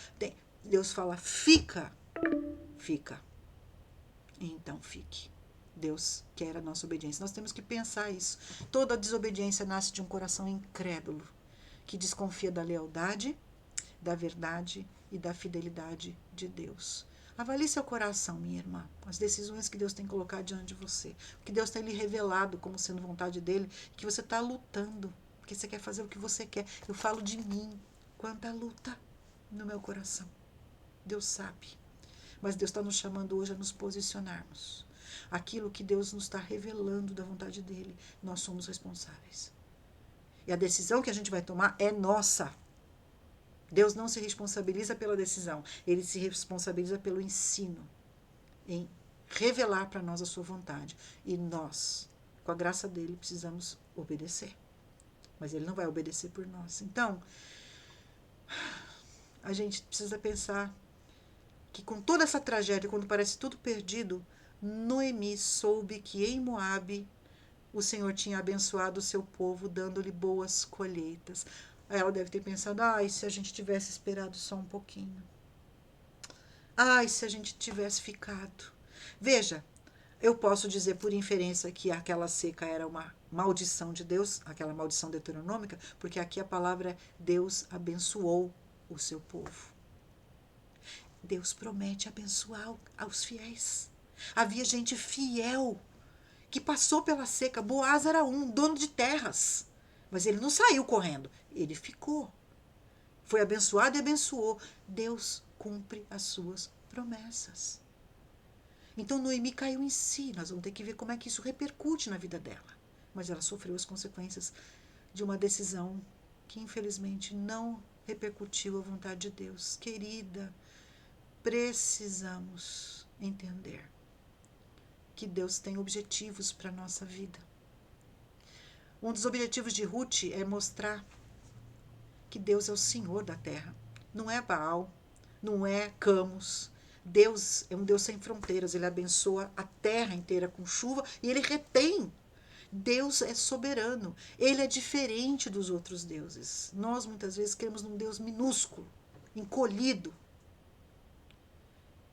[SPEAKER 1] Deus fala, fica. Então fique. Deus quer a nossa obediência. Nós temos que pensar isso. Toda desobediência nasce de um coração incrédulo, que desconfia da lealdade, da verdade e da fidelidade de Deus. Avalie seu coração, minha irmã, as decisões que Deus tem colocado diante de você, o que Deus tem lhe revelado como sendo vontade dele, que você está lutando, porque você quer fazer o que você quer. Eu falo de mim, quanta luta no meu coração. Deus sabe. Mas Deus está nos chamando hoje a nos posicionarmos. Aquilo que Deus nos está revelando da vontade dele, nós somos responsáveis. E a decisão que a gente vai tomar é nossa. Deus não se responsabiliza pela decisão, ele se responsabiliza pelo ensino, em revelar para nós a sua vontade. E nós, com a graça dele, precisamos obedecer. Mas ele não vai obedecer por nós. Então, a gente precisa pensar que com toda essa tragédia, quando parece tudo perdido, Noemi soube que em Moabe o Senhor tinha abençoado o seu povo, dando-lhe boas colheitas. Ela deve ter pensado, ai, se a gente tivesse esperado só um pouquinho. Ai, se a gente tivesse ficado. Veja, eu posso dizer por inferência que aquela seca era uma maldição de Deus, aquela maldição deuteronômica, porque aqui a palavra Deus abençoou o seu povo. Deus promete abençoar aos fiéis. Havia gente fiel que passou pela seca. Boaz era dono de terras. Mas ele não saiu correndo, ele ficou. Foi abençoado e abençoou. Deus cumpre as suas promessas. Então Noemi caiu em si. Nós vamos ter que ver como é que isso repercute na vida dela. Mas ela sofreu as consequências de uma decisão que infelizmente não repercutiu a vontade de Deus. Querida, precisamos entender que Deus tem objetivos para a nossa vida. Um dos objetivos de Ruth é mostrar que Deus é o Senhor da terra. Não é Baal, não é Camus. Deus é um Deus sem fronteiras. Ele abençoa a terra inteira com chuva e ele retém. Deus é soberano. Ele é diferente dos outros deuses. Nós, muitas vezes, queremos num Deus minúsculo, encolhido,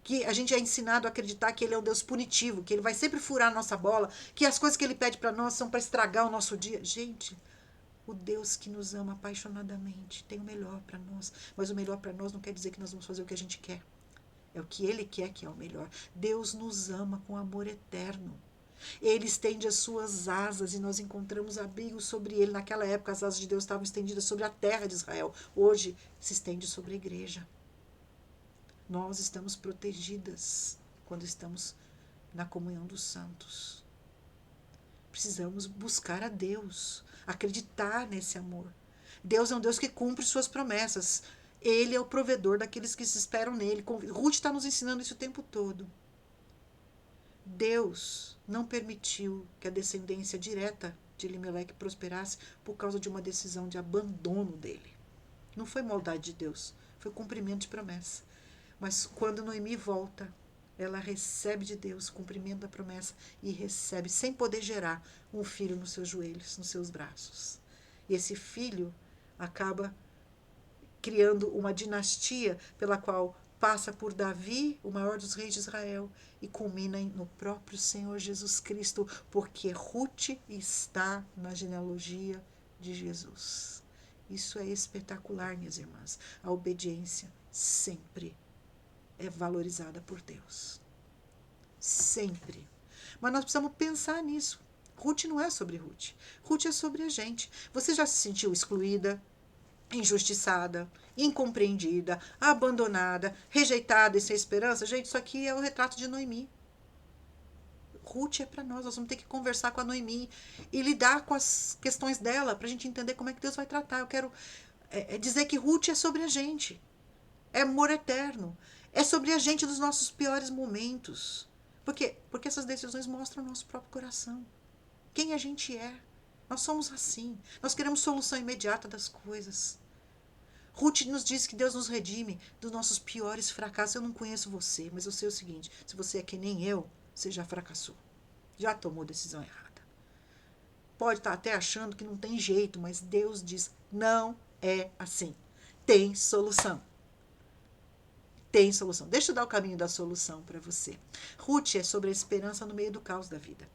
[SPEAKER 1] que a gente é ensinado a acreditar que ele é um Deus punitivo, que ele vai sempre furar a nossa bola, que as coisas que ele pede para nós são para estragar o nosso dia. Gente, o Deus que nos ama apaixonadamente tem o melhor para nós, mas o melhor para nós não quer dizer que nós vamos fazer o que a gente quer. É o que ele quer que é o melhor. Deus nos ama com amor eterno. Ele estende as suas asas e nós encontramos abrigo sobre ele. Naquela época as asas de Deus estavam estendidas sobre a terra de Israel. Hoje se estende sobre a igreja. Nós estamos protegidas quando estamos na comunhão dos santos. Precisamos buscar a Deus, acreditar nesse amor. Deus é um Deus que cumpre suas promessas. Ele é o provedor daqueles que se esperam nele. Ruth está nos ensinando isso o tempo todo. Deus não permitiu que a descendência direta de Elimeleque prosperasse por causa de uma decisão de abandono dele. Não foi maldade de Deus, foi cumprimento de promessa. Mas quando Noemi volta, ela recebe de Deus o cumprimento da promessa e recebe, sem poder gerar, um filho nos seus joelhos, nos seus braços. E esse filho acaba criando uma dinastia pela qual passa por Davi, o maior dos reis de Israel, e culmina no próprio Senhor Jesus Cristo, porque Ruth está na genealogia de Jesus. Isso é espetacular, minhas irmãs. A obediência sempre é valorizada por Deus. Sempre. Mas nós precisamos pensar nisso. Ruth não é sobre Ruth. Ruth é sobre a gente. Você já se sentiu excluída? injustiçada, incompreendida, abandonada, rejeitada e sem esperança. Gente, isso aqui é o retrato de Noemi. Ruth é para nós vamos ter que conversar com a Noemi e lidar com as questões dela para a gente entender como é que Deus vai tratar. Eu quero dizer que Ruth é sobre a gente, é amor eterno, é sobre a gente dos nossos piores momentos. Por quê? Porque essas decisões mostram o nosso próprio coração, quem a gente é. Nós somos assim, nós queremos solução imediata das coisas. Ruth nos diz que Deus nos redime dos nossos piores fracassos. Eu não conheço você, mas eu sei o seguinte: se você é que nem eu, você já fracassou. Já tomou decisão errada. Pode estar até achando que não tem jeito, mas Deus diz: não é assim. Tem solução. Tem solução. Deixa eu dar o caminho da solução para você. Ruth é sobre a esperança no meio do caos da vida.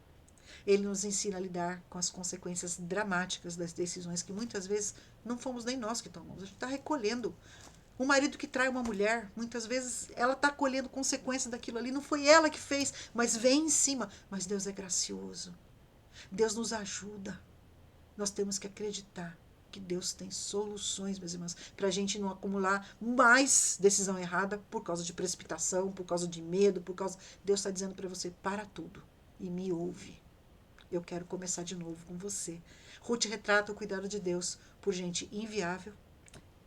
[SPEAKER 1] Ele nos ensina a lidar com as consequências dramáticas das decisões que muitas vezes não fomos nem nós que tomamos. A gente está recolhendo. Um marido que trai uma mulher, muitas vezes ela está colhendo consequências daquilo ali. Não foi ela que fez, mas vem em cima. Mas Deus é gracioso. Deus nos ajuda. Nós temos que acreditar que Deus tem soluções, meus irmãos, para a gente não acumular mais decisão errada por causa de precipitação, por causa de medo, por causa... Deus está dizendo para você: para tudo e me ouve. Eu quero começar de novo com você. Ruth retrata o cuidado de Deus por gente inviável,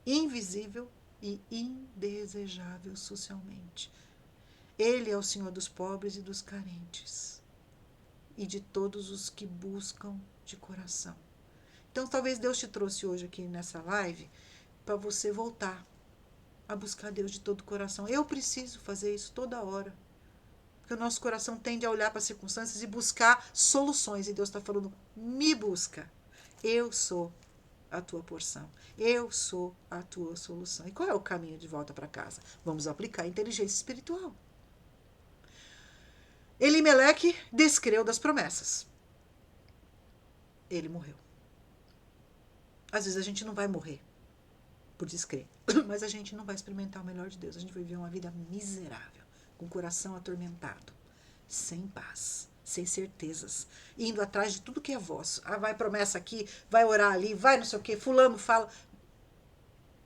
[SPEAKER 1] invisível e indesejável socialmente. Ele é o Senhor dos pobres e dos carentes e de todos os que buscam de coração. Então, talvez Deus te trouxe hoje aqui nessa live para você voltar a buscar Deus de todo o coração. Eu preciso fazer isso toda hora. Porque o nosso coração tende a olhar para as circunstâncias e buscar soluções. E Deus está falando: me busca. Eu sou a tua porção. Eu sou a tua solução. E qual é o caminho de volta para casa? Vamos aplicar a inteligência espiritual. Elimeleque descreu das promessas. Ele morreu. Às vezes a gente não vai morrer por descrer, mas a gente não vai experimentar o melhor de Deus. A gente vai viver uma vida miserável, com o coração atormentado, sem paz, sem certezas, indo atrás de tudo que é vosso. Ah, vai promessa aqui, vai orar ali, vai não sei o que, fulano fala.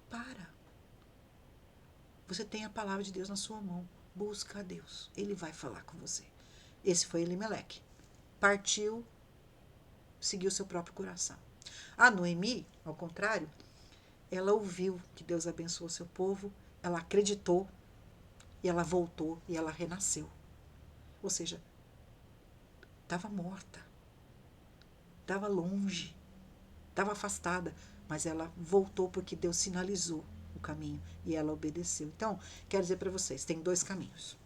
[SPEAKER 1] Para. Você tem a palavra de Deus na sua mão. Busca a Deus. Ele vai falar com você. Esse foi Elimeleque. Partiu, seguiu seu próprio coração. A Noemi, ao contrário, ela ouviu que Deus abençoou seu povo, ela acreditou, e ela voltou e ela renasceu. Ou seja, estava morta, estava longe, estava afastada, mas ela voltou porque Deus sinalizou o caminho e ela obedeceu. Então, quero dizer para vocês, tem dois caminhos.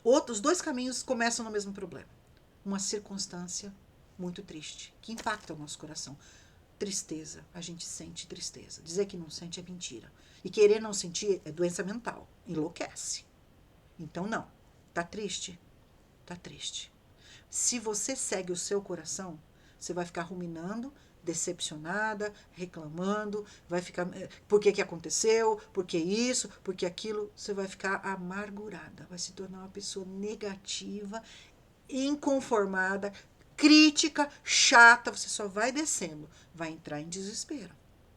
[SPEAKER 1] Outros dois caminhos começam no mesmo problema. Uma circunstância muito triste, que impacta o nosso coração. Tristeza, a gente sente tristeza. Dizer que não sente é mentira. E querer não sentir é doença mental, enlouquece. Então não, tá triste? Tá triste. Se você segue o seu coração, você vai ficar ruminando, decepcionada, reclamando, vai ficar, por que aconteceu, por que isso, por que aquilo, você vai ficar amargurada, vai se tornar uma pessoa negativa, inconformada, crítica, chata, você só vai descendo, vai entrar em desespero.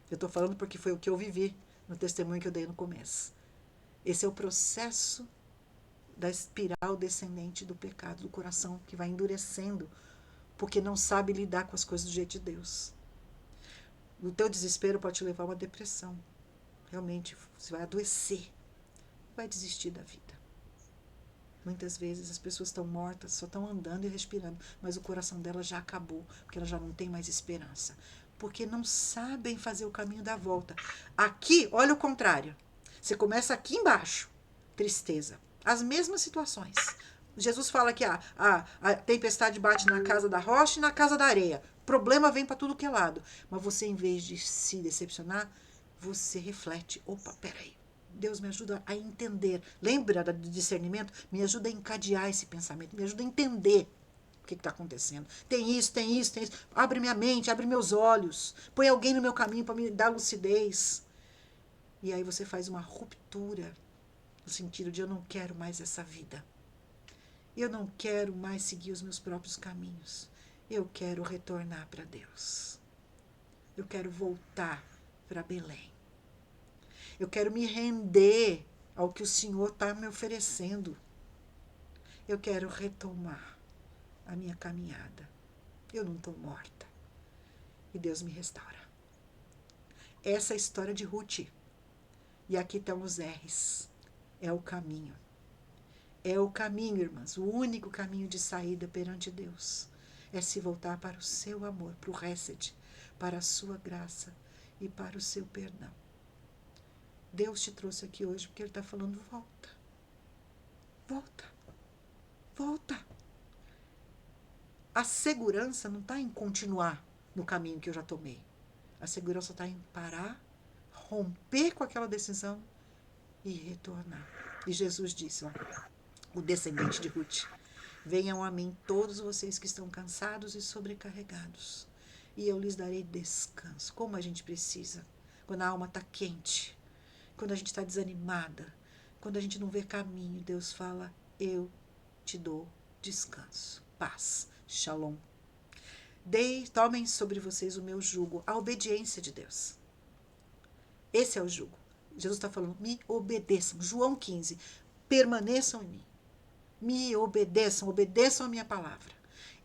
[SPEAKER 1] Eu estou falando porque foi o que eu vivi no testemunho que eu dei no começo. Esse é o processo da espiral descendente do pecado, do coração que vai endurecendo, porque não sabe lidar com as coisas do jeito de Deus. O teu desespero pode te levar a uma depressão. Realmente, você vai adoecer, vai desistir da vida. Muitas vezes as pessoas estão mortas, só estão andando e respirando, mas o coração delas já acabou, porque elas já não têm mais esperança. Porque não sabem fazer o caminho da volta. Aqui, olha o contrário. Você começa aqui embaixo, tristeza. As mesmas situações. Jesus fala que a tempestade bate na casa da rocha e na casa da areia. Problema vem para tudo que é lado. Mas você, em vez de se decepcionar, você reflete. Opa, peraí. Deus me ajuda a entender. Lembra do discernimento? Me ajuda a encadear esse pensamento. Me ajuda a entender o que está acontecendo. Tem isso, tem isso, tem isso. Abre minha mente, abre meus olhos. Põe alguém no meu caminho para me dar lucidez. E aí você faz uma ruptura no sentido de: eu não quero mais essa vida. Eu não quero mais seguir os meus próprios caminhos. Eu quero retornar para Deus. Eu quero voltar para Belém. Eu quero me render ao que o Senhor está me oferecendo. Eu quero retomar a minha caminhada. Eu não estou morta. E Deus me restaura. Essa é a história de Ruth. E aqui estão os R's. É o caminho. É o caminho, irmãs. O único caminho de saída perante Deus é se voltar para o seu amor, para o Hesed, para a sua graça e para o seu perdão. Deus te trouxe aqui hoje porque Ele está falando: volta. Volta. Volta. A segurança não está em continuar no caminho que eu já tomei. A segurança está em parar, romper com aquela decisão e retornar. E Jesus disse, ó, o descendente de Ruth: venham a mim todos vocês que estão cansados e sobrecarregados, e eu lhes darei descanso. Como a gente precisa, quando a alma está quente, quando a gente está desanimada, quando a gente não vê caminho, Deus fala: eu te dou descanso, paz, shalom. Tomem sobre vocês o meu jugo, a obediência de Deus. Esse é o jugo. Jesus está falando: me obedeçam. João 15, permaneçam em mim. Me obedeçam, obedeçam a minha palavra.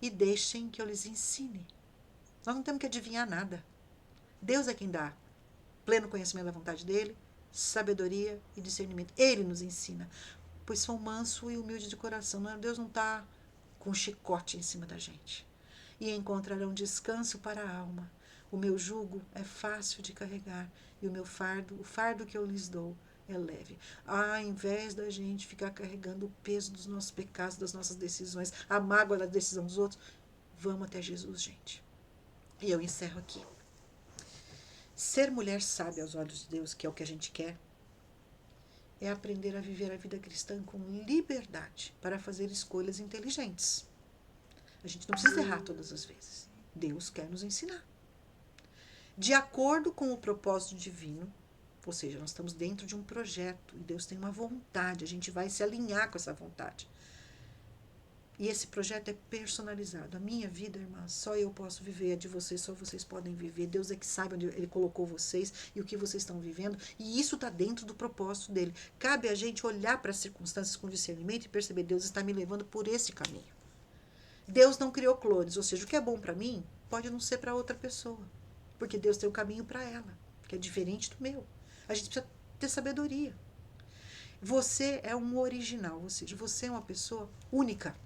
[SPEAKER 1] E deixem que eu lhes ensine. Nós não temos que adivinhar nada. Deus é quem dá pleno conhecimento da vontade dele, sabedoria e discernimento. Ele nos ensina, pois sou manso e humilde de coração. Deus não está com um chicote em cima da gente. E encontrarão descanso para a alma. O meu jugo é fácil de carregar e o fardo que eu lhes dou é leve. Ao invés da gente ficar carregando o peso dos nossos pecados, das nossas decisões, a mágoa da decisão dos outros, vamos até Jesus, gente. E eu encerro aqui. Ser mulher sábia aos olhos de Deus, que é o que a gente quer, é aprender a viver a vida cristã com liberdade para fazer escolhas inteligentes. A gente não precisa errar todas as vezes. Deus quer nos ensinar. De acordo com o propósito divino, ou seja, nós estamos dentro de um projeto e Deus tem uma vontade, a gente vai se alinhar com essa vontade. E esse projeto é personalizado. A minha vida, irmã, só eu posso viver, a de vocês só vocês podem viver. Deus é que sabe onde Ele colocou vocês e o que vocês estão vivendo. E isso está dentro do propósito dele. Cabe a gente olhar para as circunstâncias com discernimento e perceber: Deus está me levando por esse caminho. Deus não criou clones, ou seja, o que é bom para mim pode não ser para outra pessoa. Porque Deus tem um caminho para ela, que é diferente do meu. A gente precisa ter sabedoria. Você é um original, ou seja, você é uma pessoa única.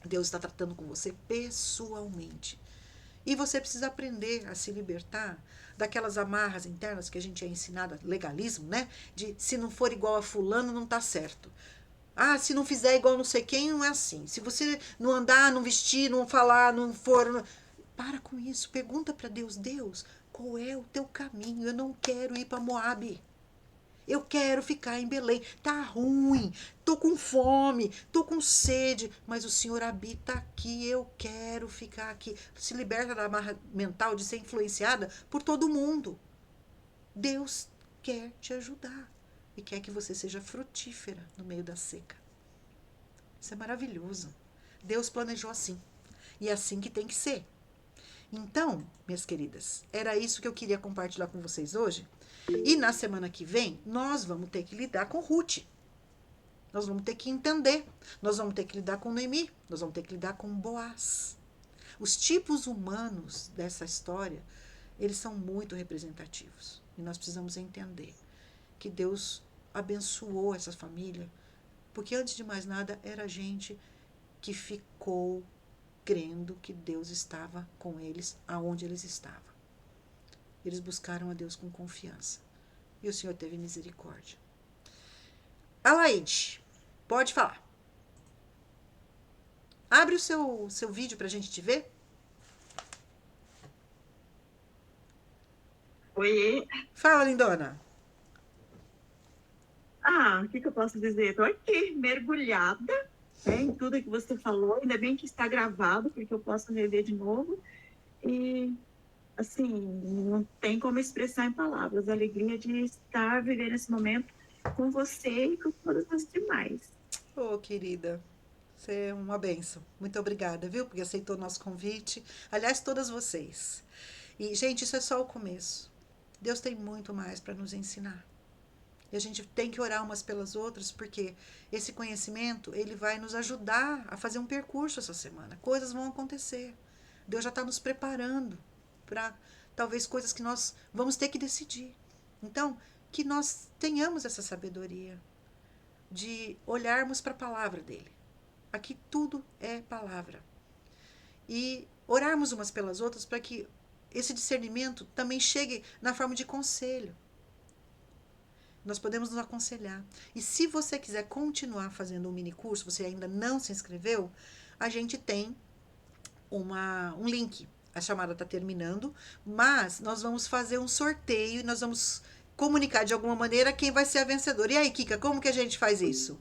[SPEAKER 1] Deus está tratando com você pessoalmente. E você precisa aprender a se libertar daquelas amarras internas que a gente é ensinado, legalismo, né? De se não for igual a fulano, não está certo. Ah, se não fizer igual não sei quem, não é assim. Se você não andar, não vestir, não falar, não for... Não... Para com isso. Pergunta para Deus: Deus, qual é o teu caminho? Eu não quero ir para Moabe. Eu quero ficar em Belém. Tá ruim, tô com fome, tô com sede, mas o Senhor habita aqui, eu quero ficar aqui. Se liberta da amarra mental de ser influenciada por todo mundo. Deus quer te ajudar e quer que você seja frutífera no meio da seca. Isso é maravilhoso. Deus planejou assim. E é assim que tem que ser. Então, minhas queridas, era isso que eu queria compartilhar com vocês hoje. E na semana que vem, nós vamos ter que lidar com Ruth. Nós vamos ter que entender. Nós vamos ter que lidar com Noemi. Nós vamos ter que lidar com Boaz. Os tipos humanos dessa história, eles são muito representativos. E nós precisamos entender que Deus abençoou essa família, porque antes de mais nada, era gente que ficou crendo que Deus estava com eles aonde eles estavam. Eles buscaram a Deus com confiança. E o Senhor teve misericórdia. Alaide, pode falar. Abre o seu vídeo para a gente te ver.
[SPEAKER 3] Oi.
[SPEAKER 1] Fala, lindona.
[SPEAKER 3] O que eu posso dizer? Estou aqui, mergulhada, em tudo que você falou. Ainda bem que está gravado, porque eu posso rever de novo. E, assim, não tem como expressar em palavras a alegria de estar vivendo esse momento com você e com todas as demais.
[SPEAKER 1] Ô, querida, você é uma bênção. Muito obrigada, viu? Porque aceitou o nosso convite. Aliás, todas vocês. E, gente, isso é só o começo. Deus tem muito mais para nos ensinar. E a gente tem que orar umas pelas outras, porque esse conhecimento, ele vai nos ajudar a fazer um percurso essa semana. Coisas vão acontecer. Deus já está nos preparando para talvez coisas que nós vamos ter que decidir. Então, que nós tenhamos essa sabedoria de olharmos para a palavra dele. Aqui tudo é palavra. E orarmos umas pelas outras para que esse discernimento também chegue na forma de conselho. Nós podemos nos aconselhar. E se você quiser continuar fazendo um mini curso, você ainda não se inscreveu, a gente tem um link. A chamada está terminando, mas nós vamos fazer um sorteio e nós vamos comunicar de alguma maneira quem vai ser a vencedora. E aí, Kika, como que a gente faz isso?